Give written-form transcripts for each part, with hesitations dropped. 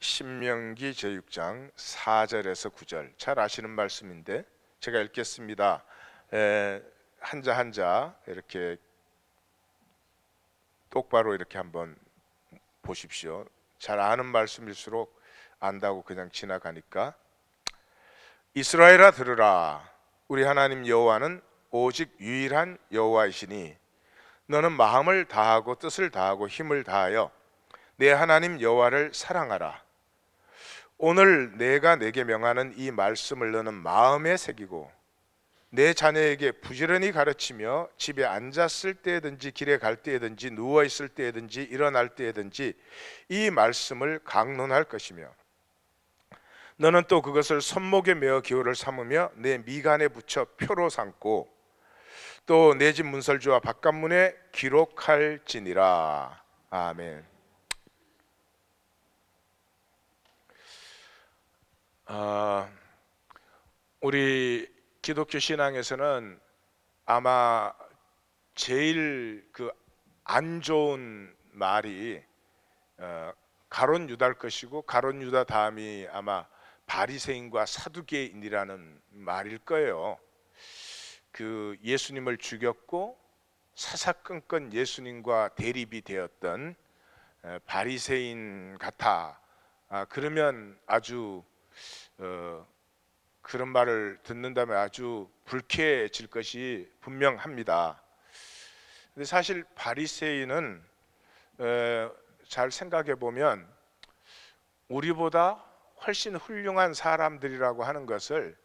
신명기 제6장 4절에서 9절 잘 아시는 말씀인데 제가 읽겠습니다. 한자 한자 이렇게 똑바로 이렇게 한번 보십시오. 잘 아는 말씀일수록 안다고 그냥 지나가니까. 이스라엘아 들으라. 우리 하나님 여호와는 오직 유일한 여호와이시니 너는 마음을 다하고 뜻을 다하고 힘을 다하여 내 하나님 여호와를 사랑하라. 오늘 내가 내게 명하는 이 말씀을 너는 마음에 새기고 내 자녀에게 부지런히 가르치며 집에 앉았을 때든지 길에 갈 때든지 누워 있을 때든지 일어날 때든지 이 말씀을 강론할 것이며 너는 또 그것을 손목에 메어 기호를 삼으며 내 미간에 붙여 표로 삼고 또 내 집 문설주와 바깥문에 기록할지니라. 아멘. 우리 기독교 신앙에서는 아마 제일 안 좋은 말이 가룟 유다일 것이고 가룟 유다 다음이 아마 바리새인과 사두개인이라는 말일 거예요. 예수님을 죽였고 사사건건 예수님과 대립이 되었던 바리새인 같아. 그러면 아주 그런 말을 듣는다면 아주 불쾌해질 것이 분명합니다. 근데 사실 바리새인은 잘 생각해 보면 우리보다 훨씬 훌륭한 사람들이라고 하는 것을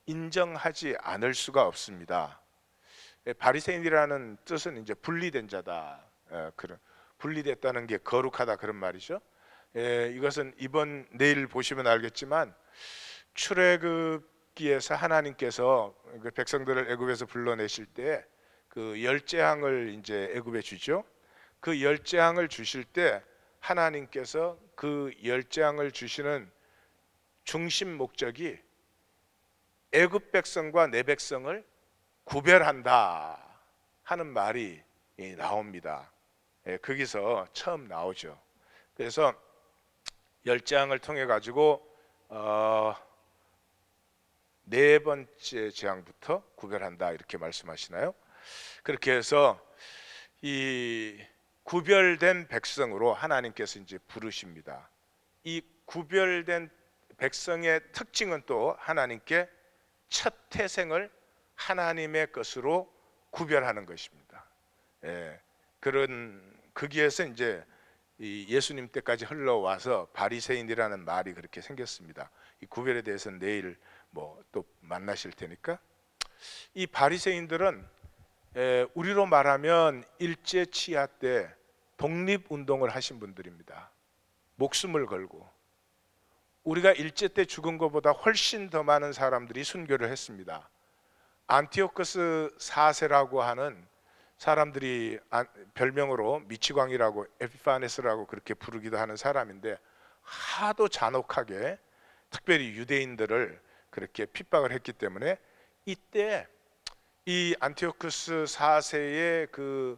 인정하지 않을 수가 없습니다. 바리새인이라는 뜻은 이제 분리된 자다. 그런 분리됐다는 게 거룩하다 그런 말이죠. 이것은 내일 보시면 알겠지만 출애굽기에서 하나님께서 그 백성들을 애굽에서 불러내실 때 그 열재앙을 이제 애굽에 주죠. 그 열재앙을 주실 때 하나님께서 그 열재앙을 주시는 중심 목적이 애굽 백성과 내 백성을 구별한다 하는 말이 나옵니다. 거기서 처음 나오죠. 그래서 열재앙을 통해 가지고 네 번째 재앙부터 구별한다 이렇게 말씀하시나요? 그렇게 해서 이 구별된 백성으로 하나님께서 이제 부르십니다. 이 구별된 백성의 특징은 또 하나님께 첫 태생을 하나님의 것으로 구별하는 것입니다. 거기에서 이제 예수님 때까지 흘러와서 바리새인이라는 말이 그렇게 생겼습니다. 이 구별에 대해서는 내일 또 만나실 테니까. 이 바리새인들은 우리로 말하면 일제 치하 때 독립운동을 하신 분들입니다. 목숨을 걸고 우리가 일제 때 죽은 것보다 훨씬 더 많은 사람들이 순교를 했습니다. 안티오코스 4세라고 하는 사람들이 별명으로 미치광이라고 에피파네스라고 그렇게 부르기도 하는 사람인데 하도 잔혹하게 특별히 유대인들을 그렇게 핍박을 했기 때문에 이때 이 안티오코스 4세의 그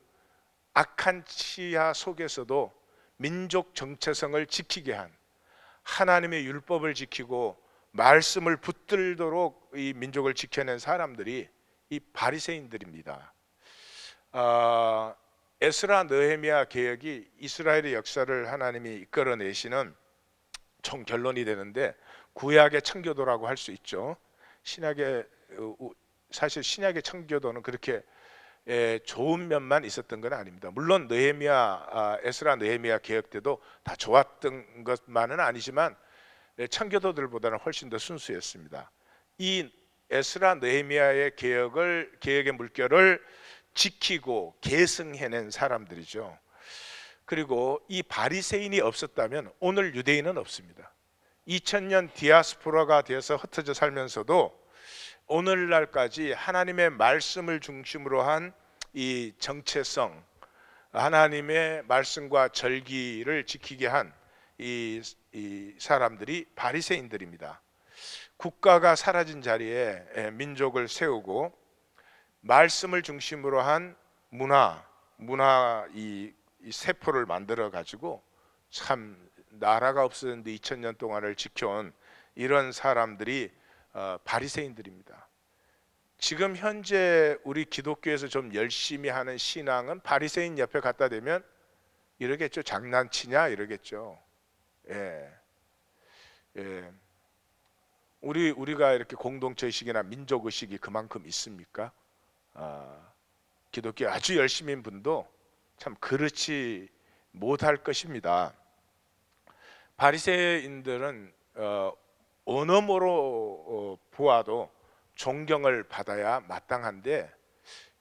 악한 치하 속에서도 민족 정체성을 지키게 한 하나님의 율법을 지키고 말씀을 붙들도록 이 민족을 지켜낸 사람들이 이 바리새인들입니다. 에스라 느헤미야 개혁이 이스라엘의 역사를 하나님이 이끌어내시는 총 결론이 되는데 구약의 청교도라고 할 수 있죠. 사실 신약의 청교도는 그렇게 좋은 면만 있었던 건 아닙니다. 물론 에스라 느헤미야 개혁 때도 다 좋았던 것만은 아니지만 청교도들보다는 훨씬 더 순수했습니다. 이 에스라 느헤미야의 개혁의 물결을 지키고 계승해낸 사람들이죠. 그리고 이 바리새인이 없었다면 오늘 유대인은 없습니다. 2000년 디아스포라가 되어서 흩어져 살면서도 오늘날까지 하나님의 말씀을 중심으로 한 이 정체성, 하나님의 말씀과 절기를 지키게 한 이 사람들이 바리새인들입니다. 국가가 사라진 자리에 민족을 세우고 말씀을 중심으로 한 문화 이 세포를 만들어 가지고 참 나라가 없었는데 2000년 동안을 지켜온 이런 사람들이 바리새인들입니다. 지금 현재 우리 기독교에서 좀 열심히 하는 신앙은 바리새인 옆에 갖다 대면 이러겠죠. 장난치냐 이러겠죠. 예, 예. 우리가 이렇게 공동체 의식이나 민족 의식이 그만큼 있습니까? 기독교 아주 열심인 분도 참 그렇지 못할 것입니다. 바리새인들은 언어모로 보아도 존경을 받아야 마땅한데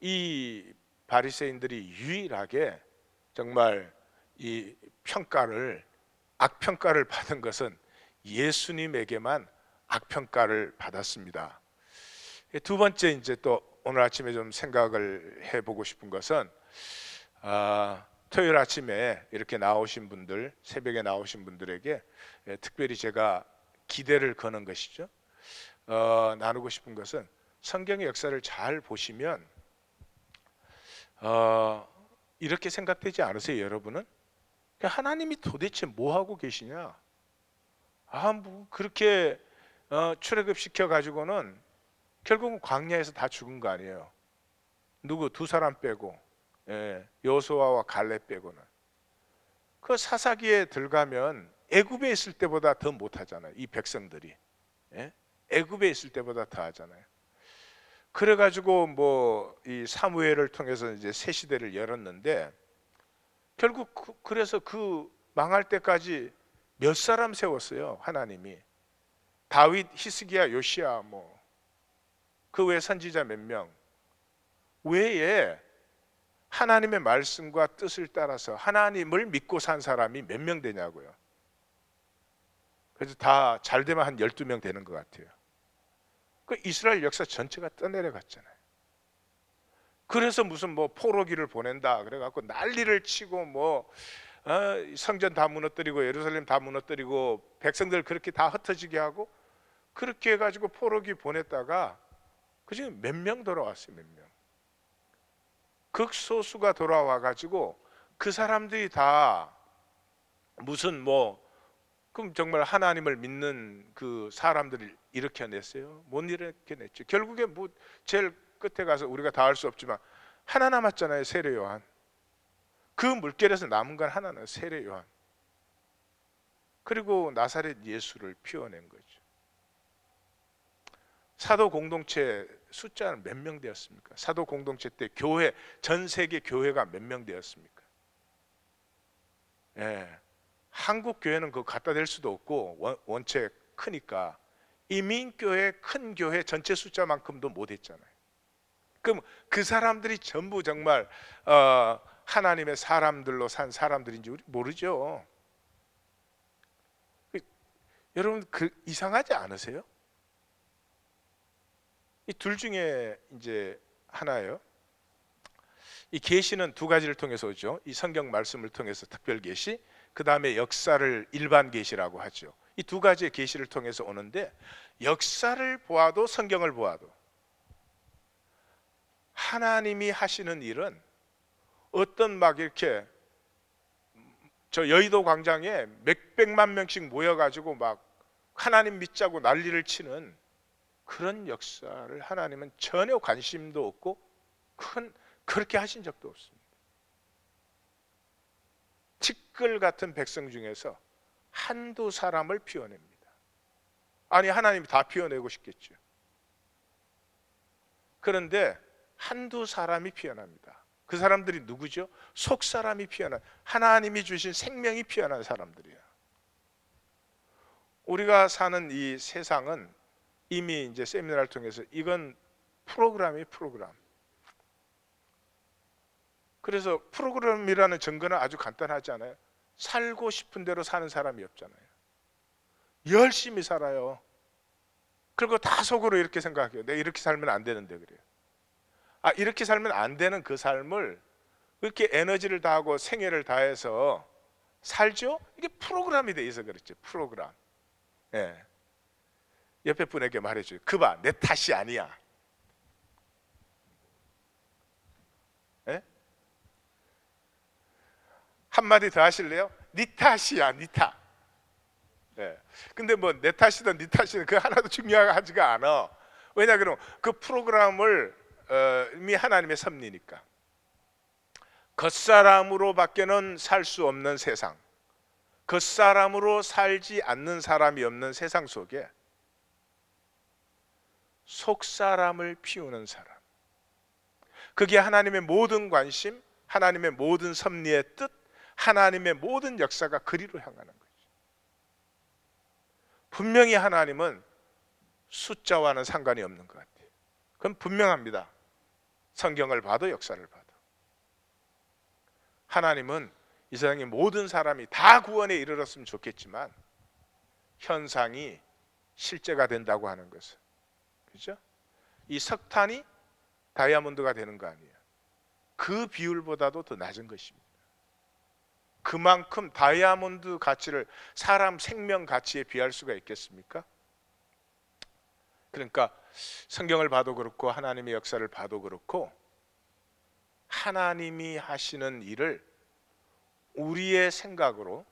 이 바리새인들이 유일하게 정말 이 악평가를 받은 것은 예수님에게만 악평가를 받았습니다. 두 번째 이제 또 오늘 아침에 좀 생각을 해보고 싶은 것은 토요일 아침에 이렇게 나오신 분들, 새벽에 나오신 분들에게 특별히 제가 기대를 거는 것이죠. 나누고 싶은 것은 성경의 역사를 잘 보시면 이렇게 생각되지 않으세요, 여러분은? 하나님이 도대체 뭐 하고 계시냐? 뭐 그렇게 출애굽 시켜 가지고는 결국은 광야에서 다 죽은 거 아니에요? 누구 두 사람 빼고, 여호수아와 갈렙 빼고는. 그 사사기에 들어가면 애굽에 있을 때보다 더 못하잖아요. 이 백성들이. 애굽에 있을 때보다 더 하잖아요. 그래가지고 뭐 이 사무엘을 통해서 이제 새 시대를 열었는데 결국 그래서 그 망할 때까지 몇 사람 세웠어요, 하나님이. 다윗, 히스기야, 요시야 뭐 그 외 선지자 몇 명 외에 하나님의 말씀과 뜻을 따라서 하나님을 믿고 산 사람이 몇 명 되냐고요. 그래서 다 잘 되면 한 12명 되는 것 같아요. 그 이스라엘 역사 전체가 떠내려갔잖아요. 그래서 무슨 뭐 포로기를 보낸다 그래갖고 난리를 치고 뭐 성전 다 무너뜨리고 예루살렘 다 무너뜨리고 백성들 그렇게 다 흩어지게 하고 그렇게 해가지고 포로기 보냈다가 그중에 몇 명 돌아왔어요. 몇 명. 극소수가 돌아와가지고 그 사람들이 다 무슨 뭐 그럼 정말 하나님을 믿는 그 사람들을 일으켜냈어요? 못 일으켜냈죠. 결국에 뭐 제일 끝에 가서 우리가 다 할 수 없지만 하나 남았잖아요. 세례 요한. 그 물결에서 남은 건 하나는 세례 요한. 그리고 나사렛 예수를 피워낸 거죠. 사도 공동체 숫자는 몇 명 되었습니까? 사도 공동체 때 교회, 전 세계 교회가 몇 명 되었습니까? 한국 교회는 그거 갖다 댈 수도 없고 원체 크니까 이민교회 큰 교회 전체 숫자만큼도 못 했잖아요. 그럼 그 사람들이 전부 정말 하나님의 사람들로 산 사람들인지 우리 모르죠. 여러분 이상하지 않으세요? 이 둘 중에 이제 하나예요. 이 계시는 두 가지를 통해서 오죠. 이 성경 말씀을 통해서 특별 계시, 그 다음에 역사를 일반 계시라고 하죠. 이 두 가지의 계시를 통해서 오는데 역사를 보아도 성경을 보아도 하나님이 하시는 일은 어떤 막 이렇게 저 여의도 광장에 몇백만 명씩 모여가지고 막 하나님 믿자고 난리를 치는 그런 역사를 하나님은 전혀 관심도 없고 그렇게 하신 적도 없습니다. 티끌 같은 백성 중에서 한두 사람을 피워냅니다. 아니 하나님이 다 피워내고 싶겠죠. 그런데 한두 사람이 피어납니다. 그 사람들이 누구죠? 속 사람이 피어난, 하나님이 주신 생명이 피어난 사람들이야. 우리가 사는 이 세상은 이미 이제 세미나를 통해서 이건 프로그램이에요, 프로그램. 그래서 프로그램이라는 증거는 아주 간단하지 않아요? 살고 싶은 대로 사는 사람이 없잖아요. 열심히 살아요. 그리고 다 속으로 이렇게 생각해요. 내가 이렇게 살면 안 되는데 그래요. 이렇게 살면 안 되는 그 삶을 그렇게 에너지를 다하고 생애를 다해서 살죠? 이게 프로그램이 돼 있어 그렇죠. 프로그램. 옆에 분에게 말해줘요. 그봐, 내 탓이 아니야. 한마디 더 하실래요? 네 탓이야, 네 탓. 예. 근데 뭐 내 탓이든 네 탓이든 그 하나도 중요하지가 않아. 왜냐 그러면 그 프로그램을 이미 하나님의 섭리니까. 겉사람으로밖에는 살 수 없는 세상, 겉사람으로 살지 않는 사람이 없는 세상 속에 속사람을 피우는 사람, 그게 하나님의 모든 관심, 하나님의 모든 섭리의 뜻, 하나님의 모든 역사가 그리로 향하는 거죠. 분명히 하나님은 숫자와는 상관이 없는 것 같아요. 그건 분명합니다. 성경을 봐도 역사를 봐도. 하나님은 이 세상의 모든 사람이 다 구원에 이르렀으면 좋겠지만 현상이 실제가 된다고 하는 것은, 그죠? 이 석탄이 다이아몬드가 되는 거 아니에요. 그 비율보다도 더 낮은 것입니다. 그만큼 다이아몬드 가치를 사람 생명 가치에 비할 수가 있겠습니까? 그러니까 성경을 봐도 그렇고 하나님의 역사를 봐도 그렇고 하나님이 하시는 일을 우리의 생각으로,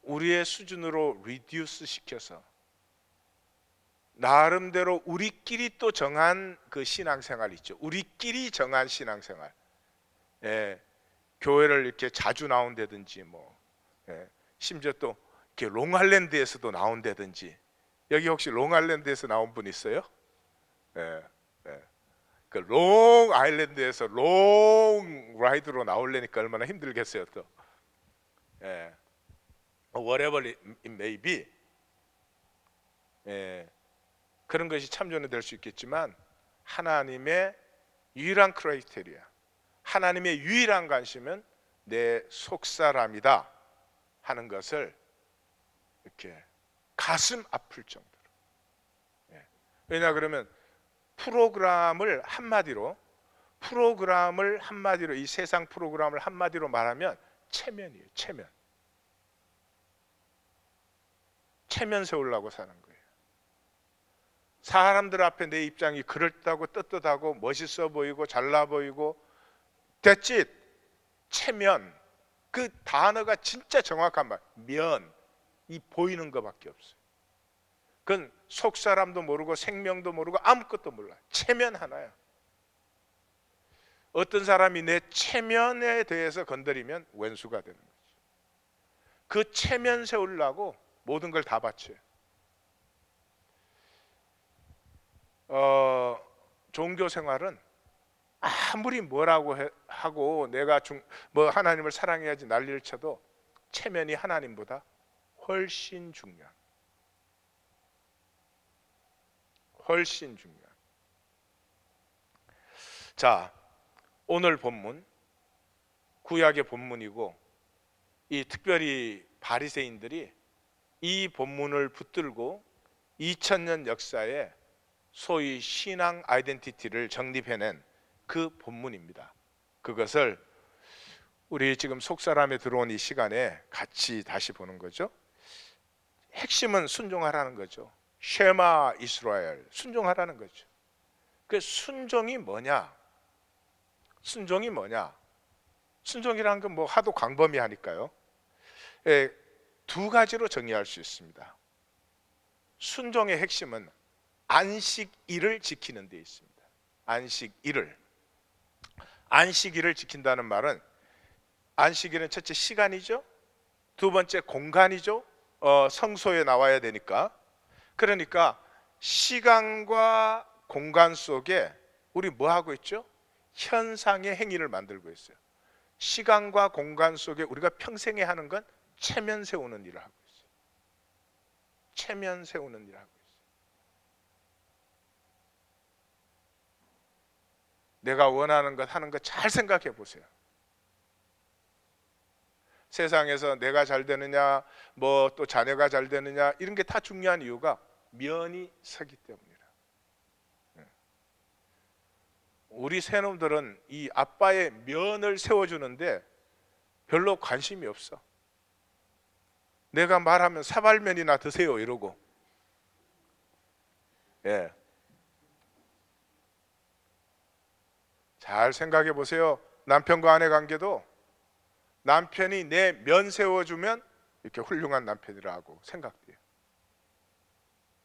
우리의 수준으로 리듀스 시켜서 나름대로 우리끼리 또 정한 그 신앙생활 있죠. 우리끼리 정한 신앙생활. 교회를 이렇게 자주 나온다든지 심지어 또 이렇게 롱아일랜드에서도 나온다든지. 여기 혹시 롱아일랜드에서 나온 분 있어요? 그 롱아일랜드에서 롱 라이드로 나오려니까 얼마나 힘들겠어요 또. Whatever it may be. 그런 것이 참조는 될 수 있겠지만 하나님의 유일한 크라이테리아, 하나님의 유일한 관심은 내 속사람이다 하는 것을 이렇게 가슴 아플 정도로. 왜냐 그러면 프로그램을 한마디로 이 세상 프로그램을 한마디로 말하면 체면이에요. 체면 세우려고 사는 거예요. 사람들 앞에 내 입장이 그럴듯하고 떳떳하고 멋있어 보이고 잘나 보이고, that's it. 체면. 그 단어가 진짜 정확한 말. 이 보이는 것밖에 없어요. 그건 속 사람도 모르고 생명도 모르고 아무것도 몰라. 체면 하나야. 어떤 사람이 내 체면에 대해서 건드리면 왼수가 되는 거지. 그 체면 세우려고 모든 걸 다 바쳐요. 종교 생활은 아무리 뭐라고 하고 내가 하나님을 사랑해야지 난리를 쳐도 체면이 하나님보다 훨씬 중요한. 자, 오늘 본문 구약의 본문이고, 이 특별히 바리새인들이 이 본문을 붙들고 2000년 역사에 소위 신앙 아이덴티티를 정립해낸 그 본문입니다. 그것을 우리 지금 속사람에 들어온 이 시간에 같이 다시 보는 거죠. 핵심은 순종하라는 거죠. 쉐마 이스라엘, 순종하라는 거죠. 그 순종이 뭐냐? 순종이라는 건 하도 광범위하니까요. 두 가지로 정의할 수 있습니다. 순종의 핵심은 안식일을 지키는 데 있습니다. 안식일을 지킨다는 말은, 안식일은 첫째 시간이죠. 두 번째 공간이죠. 성소에 나와야 되니까. 그러니까 시간과 공간 속에 우리 뭐 하고 있죠? 현상의 행위를 만들고 있어요. 시간과 공간 속에 우리가 평생에 하는 건 체면 세우는 일을 하고 있어요. 내가 원하는 것 하는 것 잘 생각해 보세요. 세상에서 내가 잘 되느냐, 또 자녀가 잘 되느냐, 이런 게 다 중요한 이유가 면이 서기 때문이라. 우리 새놈들은 이 아빠의 면을 세워주는데 별로 관심이 없어. 내가 말하면 사발면이나 드세요 이러고. 잘 생각해 보세요. 남편과 아내 관계도 남편이 내 면 세워주면 이렇게 훌륭한 남편이라고 생각돼요.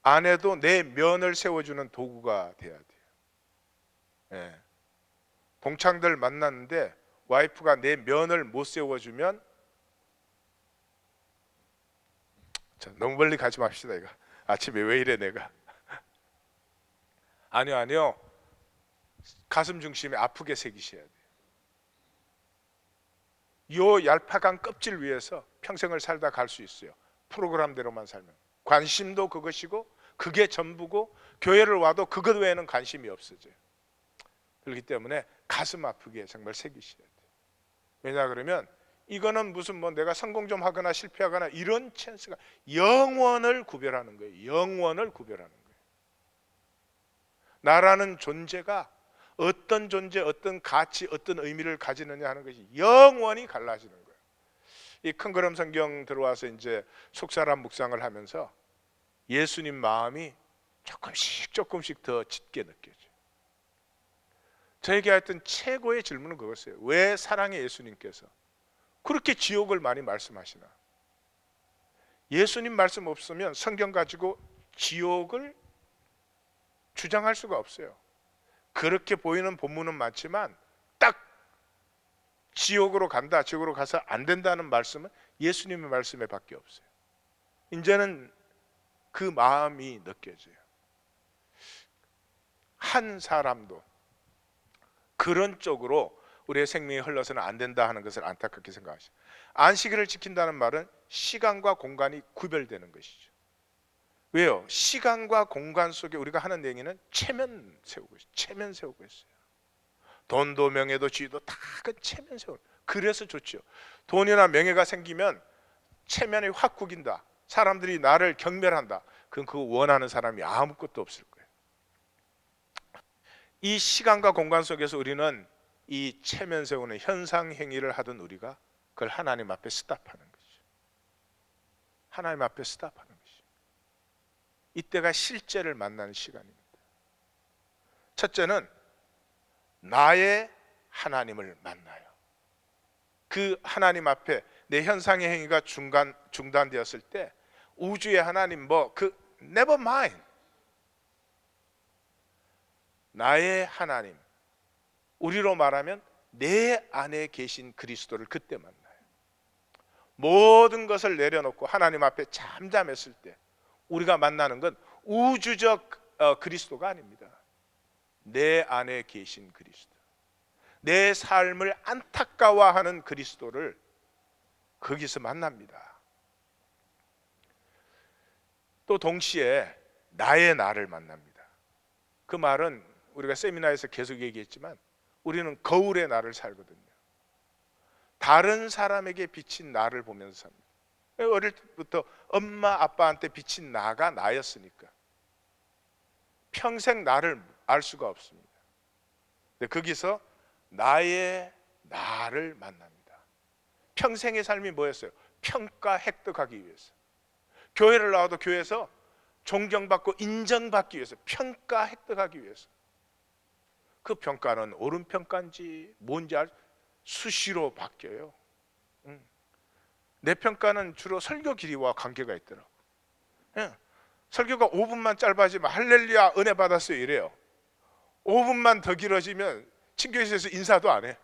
아내도 내 면을 세워주는 도구가 돼야 돼요. 예. 동창들 만났는데 와이프가 내 면을 못 세워주면, 자, 너무 멀리 가지 맙시다. 이거 아침에 왜 이래 내가. 아니요. 가슴 중심에 아프게 새기셔야 돼요. 요 얄팍한 껍질 위에서 평생을 살다 갈 수 있어요. 프로그램대로만 살면. 관심도 그것이고 그게 전부고, 교회를 와도 그것 외에는 관심이 없어져요. 그렇기 때문에 가슴 아프게 정말 새기셔야 돼요. 왜냐 그러면 이거는 무슨 뭐 내가 성공 좀 하거나 실패하거나 이런 찬스가, 영원을 구별하는 거예요. 영원을 구별하는 거예요. 나라는 존재가 어떤 존재, 어떤 가치, 어떤 의미를 가지느냐 하는 것이 영원히 갈라지는 거예요. 이 큰 그림 성경 들어와서 이제 속사람 묵상을 하면서 예수님 마음이 조금씩 더 짙게 느껴져요. 저에게 하여튼 최고의 질문은 그것이에요. 왜 사랑의 예수님께서 그렇게 지옥을 많이 말씀하시나? 예수님 말씀 없으면 성경 가지고 지옥을 주장할 수가 없어요. 그렇게 보이는 본문은 많지만 딱 지옥으로 간다, 지옥으로 가서 안 된다는 말씀은 예수님의 말씀에 밖에 없어요. 이제는 그 마음이 느껴져요. 한 사람도 그런 쪽으로 우리의 생명이 흘러서는 안 된다 하는 것을 안타깝게 생각하시죠. 안식일을 지킨다는 말은 시간과 공간이 구별되는 것이죠. 왜요? 시간과 공간 속에 우리가 하는 얘기는 체면 세우고 있어요. 체면 세우고 있어요. 돈도 명예도 지위도 다 그 체면 세우고, 그래서 좋죠. 돈이나 명예가 생기면 체면이 확 구긴다. 사람들이 나를 경멸한다. 그럼 그거 원하는 사람이 아무것도 없을 거예요. 이 시간과 공간 속에서 우리는 이 체면 세우는 현상 행위를 하던 우리가 그걸 하나님 앞에 스탑하는 것이죠. 하나님 앞에 스탑하는 것이죠. 이때가 실제를 만나는 시간입니다. 첫째는 나의 하나님을 만나요. 그 하나님 앞에 내 현상의 행위가 중단되었을 때 우주의 하나님 never mind. 나의 하나님, 우리로 말하면 내 안에 계신 그리스도를 그때 만나요. 모든 것을 내려놓고 하나님 앞에 잠잠했을 때 우리가 만나는 건 우주적 그리스도가 아닙니다. 내 안에 계신 그리스도, 내 삶을 안타까워하는 그리스도를 거기서 만납니다. 또 동시에 나의 나를 만납니다. 그 말은 우리가 세미나에서 계속 얘기했지만 우리는 거울의 나를 살거든요. 다른 사람에게 비친 나를 보면서 삽니다. 어릴 때부터 엄마 아빠한테 비친 나가 나였으니까 평생 나를 알 수가 없습니다. 근데 거기서 나의 나를 만납니다. 평생의 삶이 뭐였어요? 평가 획득하기 위해서. 교회를 나와도 교회에서 존경받고 인정받기 위해서, 평가 획득하기 위해서. 그 평가는 옳은 평가인지 뭔지 수시로 바뀌어요. 내 평가는 주로 설교 길이와 관계가 있더라고. 설교가 5분만 짧아지면 할렐루야 은혜 받았어요 이래요. 5분만 더 길어지면 친교실에서 인사도 안 해.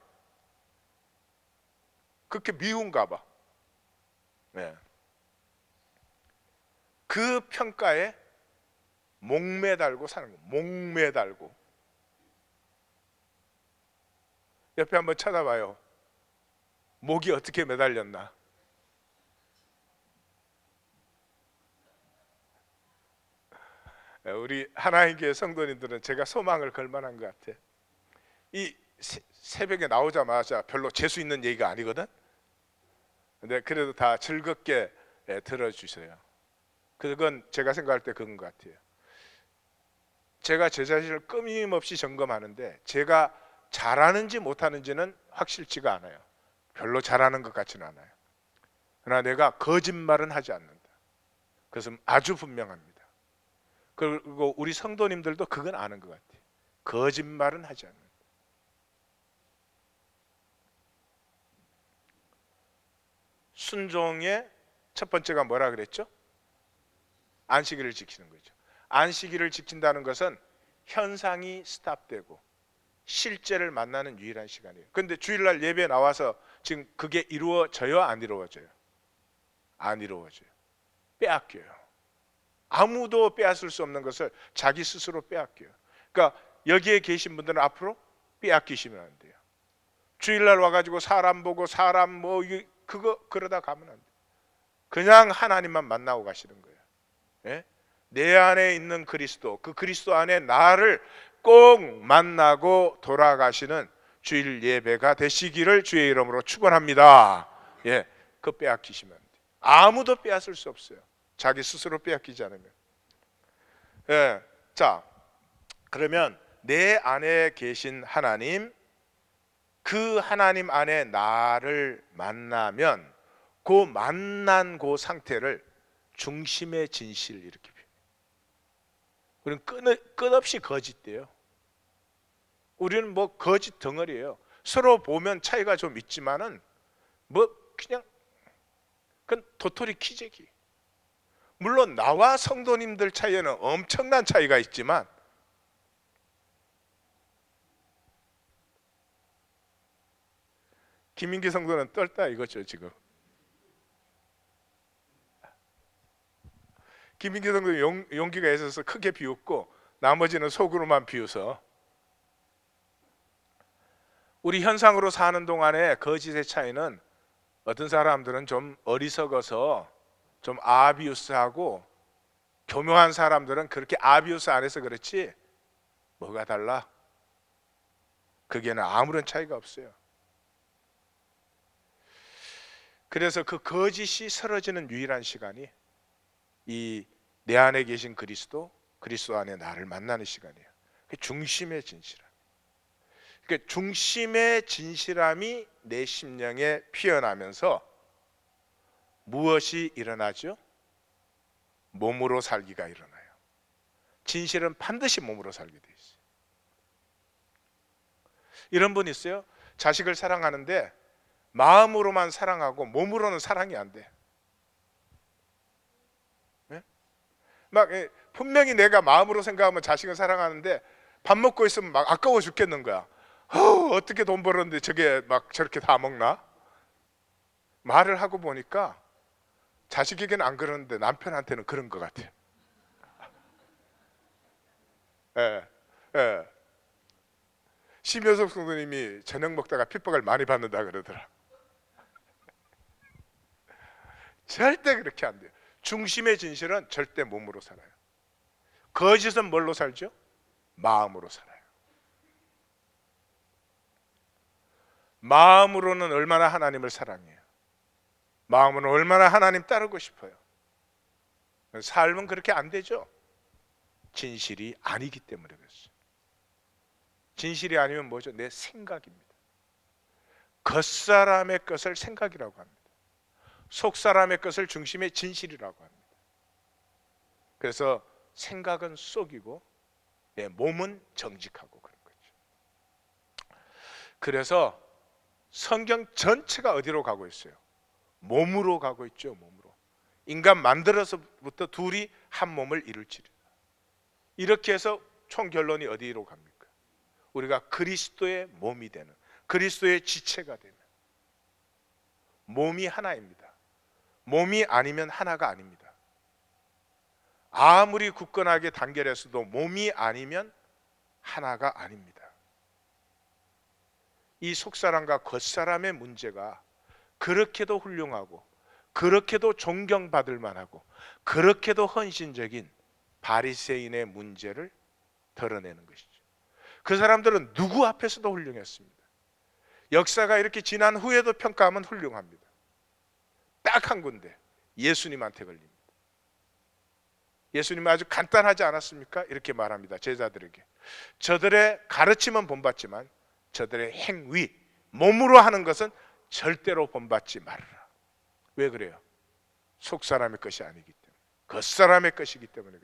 그렇게 미운가 봐. 그 평가에 목매달고 사는 거. 목매달고. 옆에 한번 쳐다봐요. 목이 어떻게 매달렸나. 우리 하나님 교회 성도님들은 제가 소망을 걸 만한 것 같아. 이 새벽에 나오자마자 별로 재수 있는 얘기가 아니거든. 근데 그래도 다 즐겁게 들어주세요. 그건 제가 생각할 때 그런 것 같아요. 제가 제 자신을 끊임없이 점검하는데 제가 잘하는지 못하는지는 확실치가 않아요. 별로 잘하는 것 같지는 않아요. 그러나 내가 거짓말은 하지 않는다. 그것은 아주 분명합니다. 그리고 우리 성도님들도 그건 아는 것 같아요. 거짓말은 하지 않는다. 순종의 첫 번째가 뭐라 그랬죠? 안식일을 지키는 거죠. 안식일을 지킨다는 것은 현상이 스탑되고 실제를 만나는 유일한 시간이에요. 그런데 주일날 예배 나와서 지금 그게 이루어져요? 안 이루어져요? 안 이루어져요. 빼앗겨요. 아무도 빼앗을 수 없는 것을 자기 스스로 빼앗겨요. 그러니까 여기에 계신 분들은 앞으로 빼앗기시면 안 돼요. 주일날 와가지고 사람 보고 사람 뭐 그거 그러다 가면 안 돼요. 그냥 하나님만 만나고 가시는 거예요. 예? 내 안에 있는 그리스도, 그 그리스도 안에 나를 꼭 만나고 돌아가시는 주일 예배가 되시기를 주의 이름으로 축원합니다. 예, 그 빼앗기시면 안 돼요. 아무도 빼앗을 수 없어요. 자기 스스로 빼앗기지 않으면. 예, 자, 그러면 내 안에 계신 하나님, 그 하나님 안에 나를 만나면 그 만난 그 상태를 중심의 진실 이렇게 표현해요. 우리는 끝없이 거짓돼요. 우리는 뭐 거짓 덩어리예요. 서로 보면 차이가 좀 있지만은 뭐 그냥 그건 도토리 키재기. 물론 나와 성도님들 차이에는 엄청난 차이가 있지만 김민기 성도는 떨다 이거죠 지금. 김민기 성도 용기가 있어서 크게 비웃고 나머지는 속으로만 비웃어. 우리 현상으로 사는 동안에 거짓의 차이는 어떤 사람들은 좀 어리석어서 좀 아비우스하고 교묘한 사람들은 그렇게 아비우스 안 해서 그렇지 뭐가 달라? 그게는 아무런 차이가 없어요. 그래서 그 거짓이 사라지는 유일한 시간이 이 내 안에 계신 그리스도, 그리스도 안에 나를 만나는 시간이에요. 그 중심의 진실함. 그러니까 중심의 진실함이 내 심령에 피어나면서 무엇이 일어나죠? 몸으로 살기가 일어나요. 진실은 반드시 몸으로 살게 돼 있어요. 이런 분 있어요? 자식을 사랑하는데 마음으로만 사랑하고 몸으로는 사랑이 안 돼. 네? 막 분명히 내가 마음으로 생각하면 자식을 사랑하는데 밥 먹고 있으면 막 아까워 죽겠는 거야. 어떻게 돈 벌었는데 저게 막 저렇게 다 먹나? 말을 하고 보니까 자식에게는 안 그러는데 남편한테는 그런 것 같아요. 예, 예. 심효석 성도님이 저녁 먹다가 핍박을 많이 받는다 그러더라. 절대 그렇게 안 돼요. 중심의 진실은 절대 몸으로 살아요. 거짓은 뭘로 살죠? 마음으로 살아요. 마음으로는 얼마나 하나님을 사랑해요. 마음으로는 얼마나 하나님 따르고 싶어요. 삶은 그렇게 안 되죠. 진실이 아니기 때문에 그렇습니다. 진실이 아니면 뭐죠? 내 생각입니다. 겉사람의 것을 생각이라고 합니다. 속사람의 것을 중심의 진실이라고 합니다. 그래서 생각은 속이고 내 몸은 정직하고 그런 거죠. 그래서 성경 전체가 어디로 가고 있어요? 몸으로 가고 있죠. 몸으로. 인간 만들어서부터 둘이 한 몸을 이룰지라. 이렇게 해서 총 결론이 어디로 갑니까? 우리가 그리스도의 몸이 되는, 그리스도의 지체가 되는 몸이 하나입니다. 몸이 아니면 하나가 아닙니다. 아무리 굳건하게 단결했어도 몸이 아니면 하나가 아닙니다. 이 속사람과 겉사람의 문제가 그렇게도 훌륭하고 그렇게도 존경받을 만하고 그렇게도 헌신적인 바리새인의 문제를 드러내는 것이죠. 그 사람들은 누구 앞에서도 훌륭했습니다. 역사가 이렇게 지난 후에도 평가하면 훌륭합니다. 딱 한 군데 예수님한테 걸립니다. 예수님은 아주 간단하지 않았습니까? 이렇게 말합니다. 제자들에게 저들의 가르침은 본받지만 저들의 행위, 몸으로 하는 것은 절대로 본받지 말아라. 왜 그래요? 속사람의 것이 아니기 때문에, 겉사람의 것이기 때문에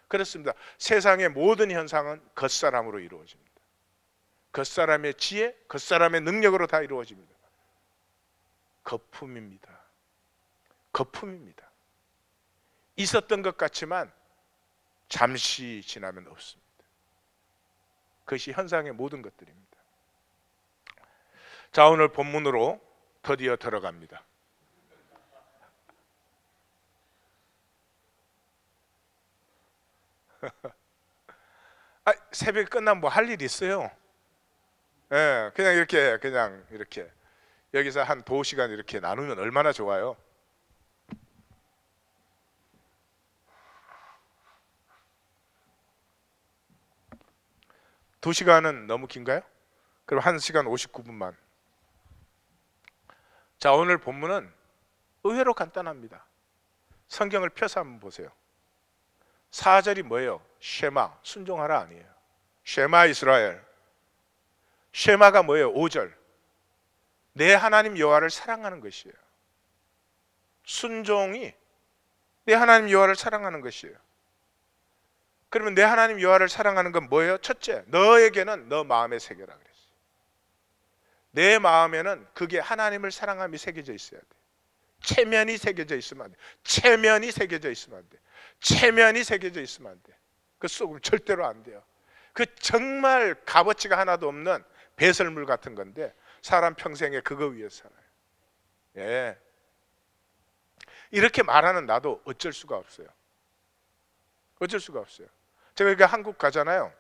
그렇습니다. 세상의 모든 현상은 겉사람으로 이루어집니다. 겉사람의 지혜, 겉사람의 능력으로 다 이루어집니다. 거품입니다. 거품입니다. 있었던 것 같지만 잠시 지나면 없습니다. 그것이 현상의 모든 것들입니다. 자, 오늘 본문으로 드디어 들어갑니다. 새벽에 끝나면 뭐 할 일 있어요? 예, 그냥 이렇게 여기서 한 도어 시간 이렇게 나누면 얼마나 좋아요. 두 시간은 너무 긴가요? 그럼 1시간 59분만. 자, 오늘 본문은 의외로 간단합니다. 성경을 펴서 한번 보세요. 4절이 뭐예요? 쉐마, 순종하라 아니에요. 쉐마 이스라엘. 쉐마가 뭐예요? 5절. 내 하나님 여호와를 사랑하는 것이에요. 순종이 내 하나님 여호와를 사랑하는 것이에요. 그러면 내 하나님 여호와를 사랑하는 건 뭐예요? 첫째, 너에게는 너 마음에 새겨라 그랬어요. 내 마음에는 그게 하나님을 사랑함이 새겨져 있어야 돼. 체면이 새겨져 있으면 안 돼. 체면이 새겨져 있으면 안 돼. 체면이 새겨져 있으면 안 돼. 그 속으면 절대로 안 돼요. 그 정말 값어치가 하나도 없는 배설물 같은 건데 사람 평생에 그거 위해서 살아요. 예. 이렇게 말하는 나도 어쩔 수가 없어요. 어쩔 수가 없어요. 제가 이렇게 한국 가잖아요.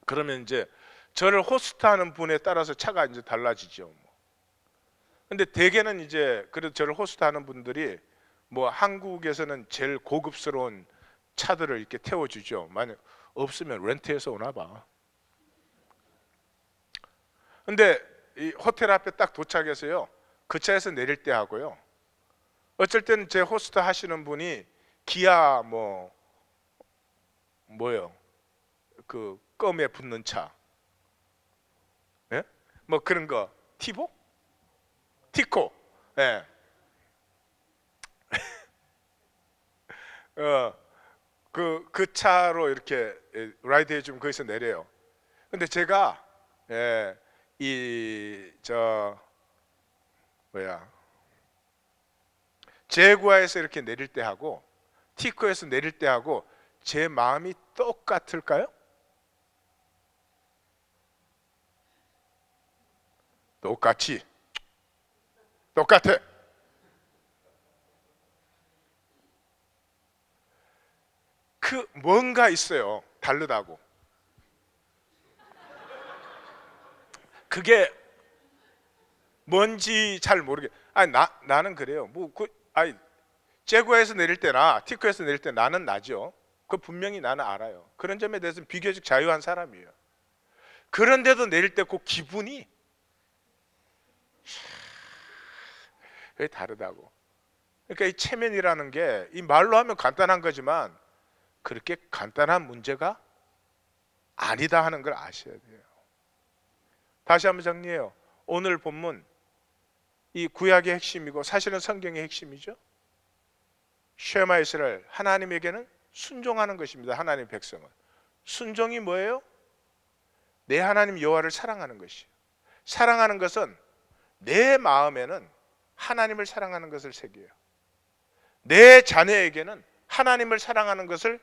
그러면 이제 저를 호스트하는 분에 따라서 차가 이제 달라지죠. 근데 대개는 이제 그래도 저를 호스트하는 분들이 뭐 한국에서는 제일 고급스러운 차들을 이렇게 태워주죠. 만약 없으면 렌트해서 오나 봐. 근데 이 호텔 앞에 딱 도착해서요, 그 차에서 내릴 때 하고요, 어쩔 때는 제 호스트 하시는 분이 기아 뭐요? 그 껌에 붙는 차, 예? 뭐 그런 거, 티보? 티코, 예. 그 차로 이렇게 라이드 해주면 거기서 내려요. 근데 제가 제구아에서 이렇게 내릴 때 하고 티코에서 내릴 때 하고 제 마음이 똑같을까요? 똑같아. 그 뭔가 있어요. 다르다고. 그게 뭔지 잘 모르게. 나는 그래요. 제구에서 내릴 때나 티코에서 내릴 때 나는 나죠. 그 분명히 나는 알아요. 그런 점에 대해서는 비교적 자유한 사람이에요. 그런데도 내릴 때 그 기분이 왜 다르다고. 그러니까 이 체면이라는 게 이 말로 하면 간단한 거지만 그렇게 간단한 문제가 아니다 하는 걸 아셔야 돼요. 다시 한번 정리해요. 오늘 본문 이 구약의 핵심이고 사실은 성경의 핵심이죠. 쉐마 이스라엘, 하나님에게는 순종하는 것입니다. 하나님 백성은 순종이 뭐예요? 내 하나님 여호와를 사랑하는 것이에요. 사랑하는 것은 내 마음에는 하나님을 사랑하는 것을 새겨요. 내 자녀에게는 하나님을 사랑하는 것을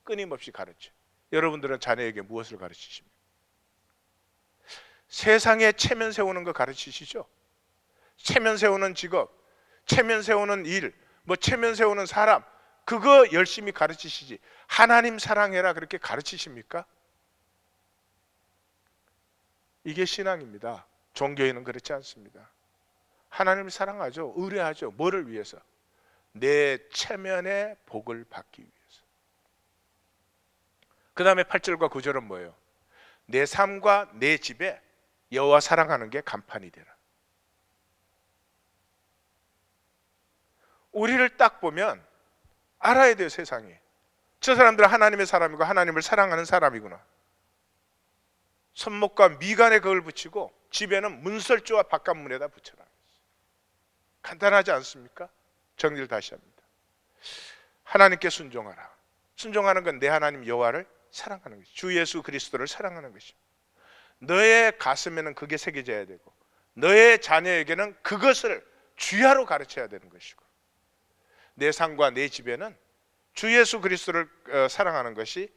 끊임없이 가르쳐. 여러분들은 자녀에게 무엇을 가르치십니까? 세상에 체면 세우는 거 가르치시죠? 체면 세우는 직업, 체면 세우는 일, 체면 세우는 사람, 그거 열심히 가르치시지 하나님 사랑해라 그렇게 가르치십니까? 이게 신앙입니다. 종교에는 그렇지 않습니다. 하나님을 사랑하죠. 의뢰하죠. 뭐를 위해서? 내 체면의 복을 받기 위해서. 그 다음에 8절과 9절은 뭐예요? 내 삶과 내 집에 여호와 사랑하는 게 간판이 되라. 우리를 딱 보면 알아야 돼요. 세상이 저 사람들은 하나님의 사람이고 하나님을 사랑하는 사람이구나. 손목과 미간에 그걸 붙이고 집에는 문설주와 바깥문에다 붙여라. 간단하지 않습니까? 정리를 다시 합니다. 하나님께 순종하라. 순종하는 건 내 하나님 여호와를 사랑하는 것이, 주 예수 그리스도를 사랑하는 것입니다. 너의 가슴에는 그게 새겨져야 되고 너의 자녀에게는 그것을 주야로 가르쳐야 되는 것이고 내 삶과 내 집에는 주 예수 그리스도를 사랑하는 것이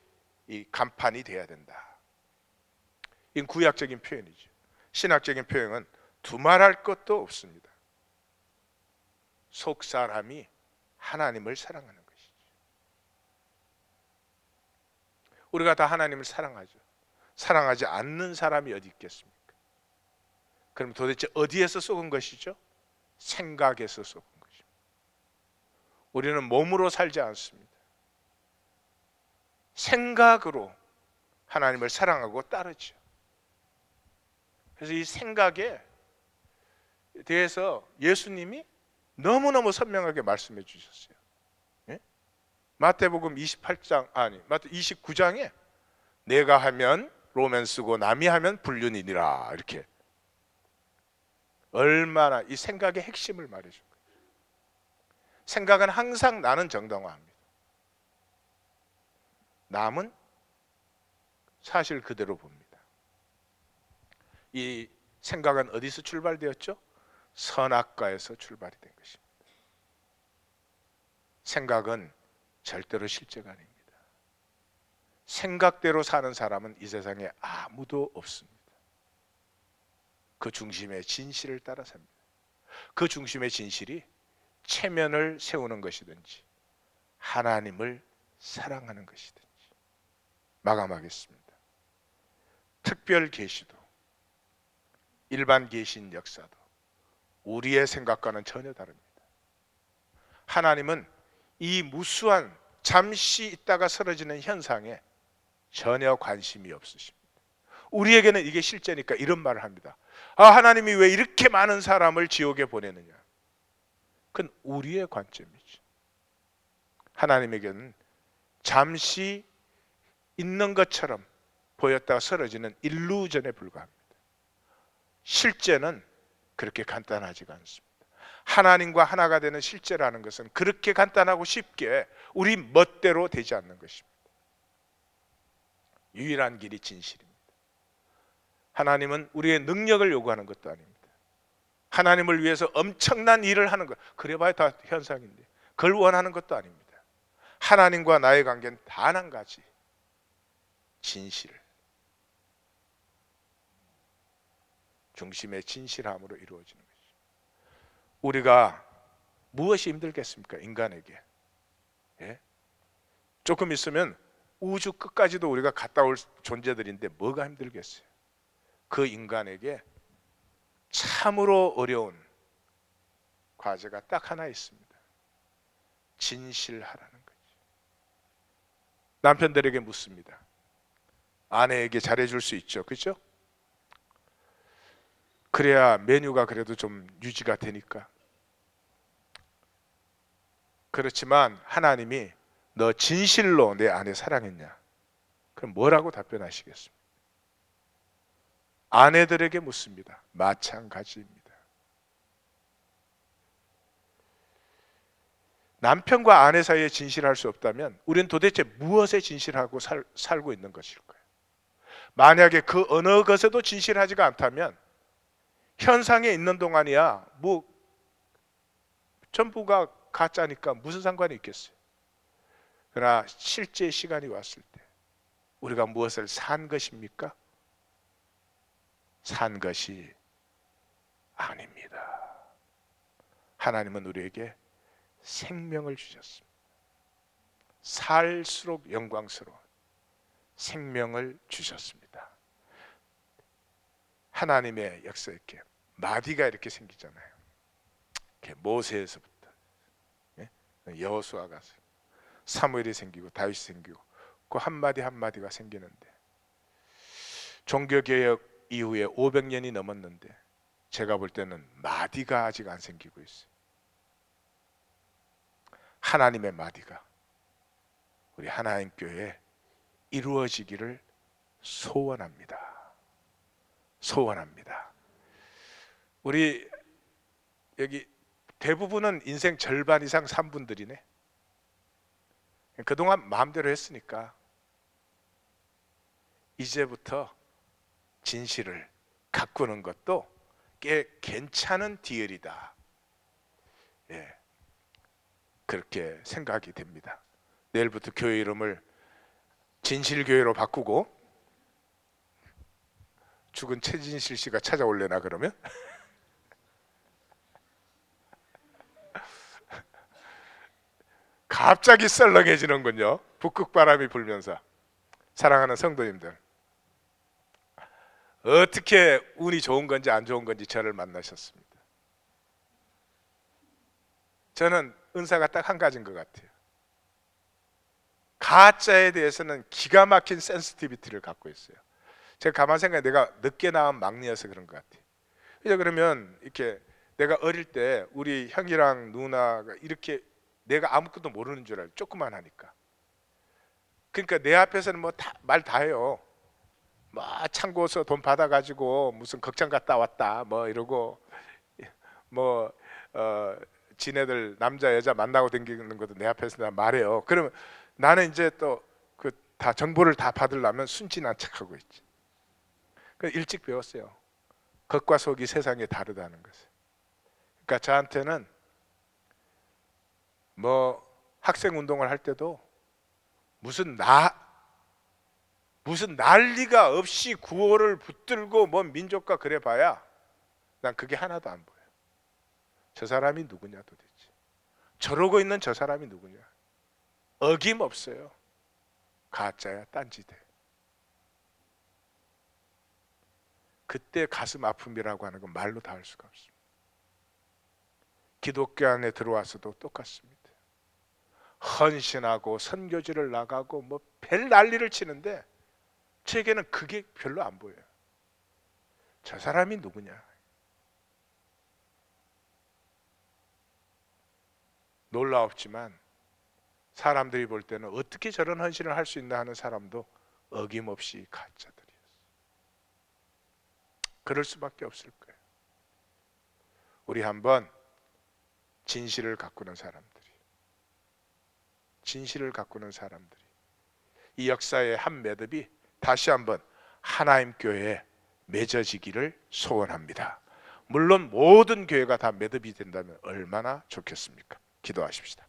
이 간판이 돼야 된다. 이건 구약적인 표현이죠. 신학적인 표현은 두말할 것도 없습니다. 속 사람이 하나님을 사랑하는 것이죠. 우리가 다 하나님을 사랑하죠. 사랑하지 않는 사람이 어디 있겠습니까? 그럼 도대체 어디에서 속은 것이죠? 생각에서 속은 것입니다. 우리는 몸으로 살지 않습니다. 생각으로 하나님을 사랑하고 따르죠. 그래서 이 생각에 대해서 예수님이 너무너무 선명하게 말씀해 주셨어요. 예? 마태복음 29장에 내가 하면 로맨스고 남이 하면 불륜이니라, 이렇게 얼마나 이 생각의 핵심을 말해준 거예요. 생각은 항상 나는 정당화합니다. 남은 사실 그대로 봅니다. 이 생각은 어디서 출발되었죠? 선악과에서 출발이 된 것입니다. 생각은 절대로 실제가 아닙니다. 생각대로 사는 사람은 이 세상에 아무도 없습니다. 그 중심의 진실을 따라 삽니다. 그 중심의 진실이 체면을 세우는 것이든지 하나님을 사랑하는 것이든지. 마감하겠습니다. 특별 계시도 일반 계신 역사도 우리의 생각과는 전혀 다릅니다. 하나님은 이 무수한 잠시 있다가 사라지는 현상에 전혀 관심이 없으십니다. 우리에게는 이게 실제니까 이런 말을 합니다. 하나님이 왜 이렇게 많은 사람을 지옥에 보내느냐? 그건 우리의 관점이죠. 하나님에게는 잠시 있는 것처럼 보였다가 사라지는 일루전에 불과합니다. 실제는 그렇게 간단하지가 않습니다. 하나님과 하나가 되는 실제라는 것은 그렇게 간단하고 쉽게 우리 멋대로 되지 않는 것입니다. 유일한 길이 진실입니다. 하나님은 우리의 능력을 요구하는 것도 아닙니다. 하나님을 위해서 엄청난 일을 하는 것, 그래봐야 다 현상인데 그걸 원하는 것도 아닙니다. 하나님과 나의 관계는 단 한 가지, 진실, 중심의 진실함으로 이루어지는 것이죠. 우리가 무엇이 힘들겠습니까? 인간에게. 예? 조금 있으면 우주 끝까지도 우리가 갔다 올 존재들인데 뭐가 힘들겠어요? 그 인간에게 참으로 어려운 과제가 딱 하나 있습니다. 진실하라는 거죠. 남편들에게 묻습니다. 아내에게 잘해줄 수 있죠, 그렇죠? 그래야 메뉴가 그래도 좀 유지가 되니까. 그렇지만 하나님이 너 진실로 내 아내 사랑했냐? 그럼 뭐라고 답변하시겠습니까? 아내들에게 묻습니다. 마찬가지입니다. 남편과 아내 사이에 진실할 수 없다면 우리는 도대체 무엇에 진실하고 살고 있는 것일까요? 만약에 그 어느 것에도 진실하지가 않다면 현상에 있는 동안이야 뭐 전부가 가짜니까 무슨 상관이 있겠어요? 그러나 실제 시간이 왔을 때 우리가 무엇을 산 것입니까? 산 것이 아닙니다. 하나님은 우리에게 생명을 주셨습니다. 살수록 영광스러운 생명을 주셨습니다. 하나님의 역사에 이렇게 마디가 이렇게 생기잖아요. 이렇게 모세에서부터 여호수아가 사무엘이 생기고 다윗이 생기고 그 한마디 한마디가 생기는데 종교개혁 이후에 500년이 넘었는데 제가 볼 때는 마디가 아직 안 생기고 있어요. 하나님의 마디가 우리 하나님 교회에 이루어지기를 소원합니다. 소원합니다. 우리 여기 대부분은 인생 절반 이상 산 분들이네. 그동안 마음대로 했으니까 이제부터 진실을 가꾸는 것도 꽤 괜찮은 디엘이다. 예. 그렇게 생각이 됩니다. 내일부터 교회 이름을 진실교회로 바꾸고 죽은 최진실 씨가 찾아올래나 그러면? 갑자기 썰렁해지는군요. 북극바람이 불면서. 사랑하는 성도님들, 어떻게 운이 좋은 건지 안 좋은 건지 저를 만나셨습니다. 저는 은사가 딱 한 가지인 것 같아요. 가짜에 대해서는 기가 막힌 센시티비티를 갖고 있어요. 제가 가만 생각해 내가 늦게 낳은 막내여서 그런 것 같아요. 그러면 이렇게 내가 어릴 때 우리 형이랑 누나가 이렇게 내가 아무것도 모르는 줄 알아요. 조그만 하니까. 그러니까 내 앞에서는 뭐 말 다 해요. 뭐 창고에서 돈 받아가지고 무슨 극장 갔다 왔다 뭐 이러고 뭐 지네들 남자 여자 만나고 다니는 것도 내 앞에서 나 말해요. 그러면 나는 이제 또 그 다 정보를 다 받으려면 순진한 척하고 있지. 그 일찍 배웠어요. 겉과 속이 세상에 다르다는 것을. 그러니까 저한테는 뭐 학생 운동을 할 때도 무슨 난리가 없이 구호를 붙들고 뭔 민족과 그래 봐야 난 그게 하나도 안 보여. 저 사람이 누구냐 도대체. 저러고 있는 저 사람이 누구냐. 어김없어요. 가짜야 딴지대. 그때 가슴 아픔이라고 하는 건 말로 다 할 수가 없습니다. 기독교 안에 들어와서도 똑같습니다. 헌신하고 선교지를 나가고 뭐 별 난리를 치는데 제게는 그게 별로 안 보여요. 저 사람이 누구냐. 놀라웠지만 사람들이 볼 때는 어떻게 저런 헌신을 할 수 있나 하는 사람도 어김없이 가짜들이었어요. 그럴 수밖에 없을 거예요. 우리 한번 진실을 가꾸는 사람들이 이 역사의 한 매듭이 다시 한번 하나님 교회에 맺어지기를 소원합니다. 물론 모든 교회가 다 매듭이 된다면 얼마나 좋겠습니까? 기도하십시다.